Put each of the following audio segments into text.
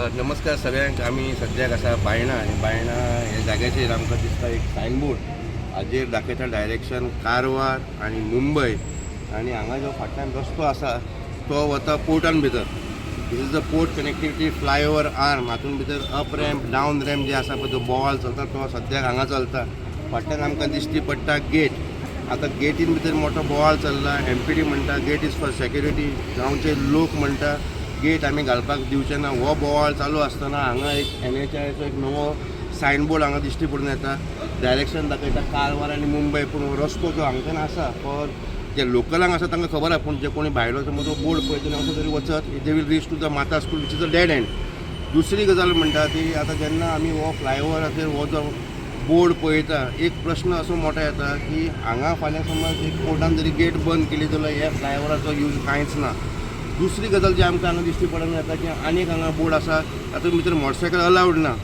नमस्कार सगळ्यांक. आम्ही सद्याक आसा बायणा आनी बायणा हे जाग्याचेर आमकां दिसता एक सायनबोर्ड हाजेर दाखयता डायरेक्शन कारवार आनी मुंबय. आनी हांगा जो फाटल्यान रस्तो आसा तो वता पोर्टान भितर. This is the port connectivity flyover arm. हातून भितर अप रॅम्प डावन रॅम्प जे आसा पळय तो बोवाळ चलता तो सद्याक हांगा चलता. फाटल्यान आमकां दिश्टी पडटा गेट. आतां गेटीन भितर मोठो बोवाळ चल्ला. MPD म्हणटा गेट इज फॉर सेक्युरिटी. गांवचे लोक म्हणटा गेट आमी घालपाक दिवचे ना. हो बोवाळ चालू आसतना हांगा एक NHIचो एक नवो सायनबोर्ड हांगा दिश्टी पडून येता. डायरेक्शन दाखयता कारवार आनी मुंबय. पूण हो रस्तो जो हांगच्यान आसा फॉर जे लोकलांक आसा तांकां खबर आसा. पूण जे कोणी भायलो समज तो बोर्ड पळयतले असो तरी वचत they will reach to the Mata school which is a dead end. दुसरी गजाल म्हणटा ती आतां जेन्ना आमी हो फ्लायओवराचेर हो जो बोर्ड पळयता एक प्रश्न असो मोठो येता की हांगा फाल्यां समज एक कोर्टान जरी गेट बंद केली जाल्यार ह्या फ्लायओवराचो यूज कांयच ना. दुसरी गजाल जी आमकां हांगा दिश्टी पडून येता की आनीक हांगा बोर्ड आसा तातूंत भितर मोटरसायकल अलावड ना.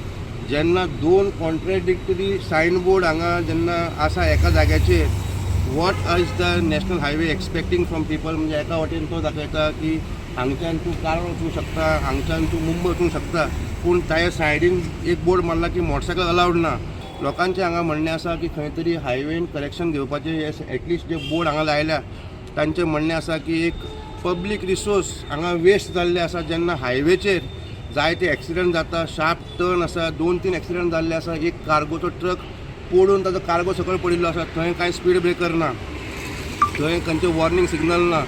जेन्ना दोन कॉन्ट्रेडिक्टरी सायनबोर्ड हांगा जेन्ना आसा एका जाग्याचेर what is the national highway expecting from people. म्हणजे एका वाटेन तो दाखयता की हांगच्यान तूं कारवार वचूंक शकता, हांगच्यान तूं मुंबय वचूंक शकता. पूण ताच्या सायडीन एक बोर्ड मारला की मोटरसायकल अलावड ना. लोकांचें हांगा म्हणणें आसा की खंय तरी हायवेन करेक्शन घेवपाचें एटलिस्ट जे बोर्ड हांगा लायल्या तांचें म्हणणें आसा की एक पब्लीक रिसोर्स हांगा वेस्ट जाल्ले आसा. जेन्ना हायवेचेर जायते एक्सिडंट जाता, शार्प टर्न आसा, 2-3 एक्सिडंट जाल्ले आसा. एक कार्गोचो ट्रक पडून ताजो कार्गो सकयल पडिल्लो आसा. थंय कांय स्पीड ब्रेकर ना, थंय खंयचें वॉर्निंग सिग्नल ना.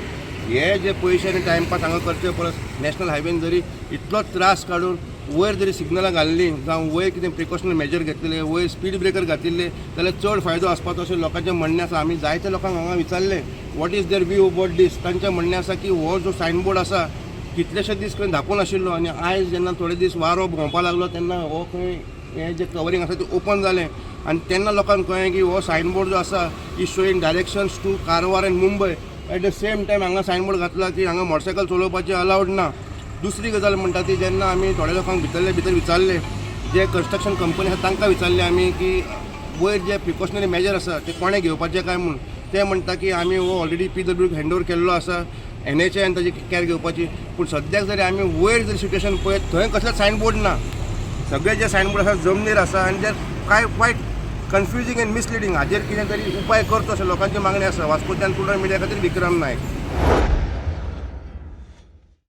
हे जे पयशे आनी टायमपास हांगा करचे परस नॅशनल हायवेन जरी इतलो त्रास काडून वयर जरी सिग्नलां घाल्लीं जावं वयर कितें प्रिकॉशनरी मेजर घेतलेले, वयर स्पीड ब्रेकर घातिल्ले जाल्यार चड फायदो आसपाचो अशें लोकांचें म्हणणें आसा. आमी जायत्या लोकांक हांगा विचारलें what is their view about this. तांचें म्हणणें आसा की हो जो सायनबोर्ड आसा कितलेशे दीस खंय धांपून आशिल्लो आनी आयज जेन्ना थोडे दीस वारो भोंवपाक लागलो तेन्ना हो खंय हें जें कवरींग आसा तें ओपन जालें. आनी तेन्ना लोकांक कळ्ळें की हो सायनबोर्ड जो आसा is showing directions to Karwar and Mumbai. At the same time हांगा सायनबोर्ड घातला की हांगा मोटरसायकल चलोवपाचें अलावड ना. दुसरी गजाल म्हणटा ती जेन्ना आमी थोड्या लोकांक भितर विचारले जे कन्स्ट्रक्शन कंपनी आसा तांकां विचारलें आमी की वयर जे प्रिकॉशनरी मेजर आसा ते कोणें घेवपाचे काय म्हूण. ते म्हणटा की आमी हो ऑलरेडी PWक हँडओवर केल्लो आसा. NHIन ताजी कॅर घेवपाची. पूण सद्याक जरी आमी वयर जर सिट्युएशन पळयत थंय कसलेच सायनबोर्ड ना. सगळे जे सायनबोर्ड आसा जमनीर आसा आनी जे काय वायट कन्फ्युजींग एंड मिसलिडींग हाजेर कितें तरी उपाय करचो अशें लोकांची मागणी आसा. वास्कोच्यान टुडर मिडिया खातीर विक्रम नायक.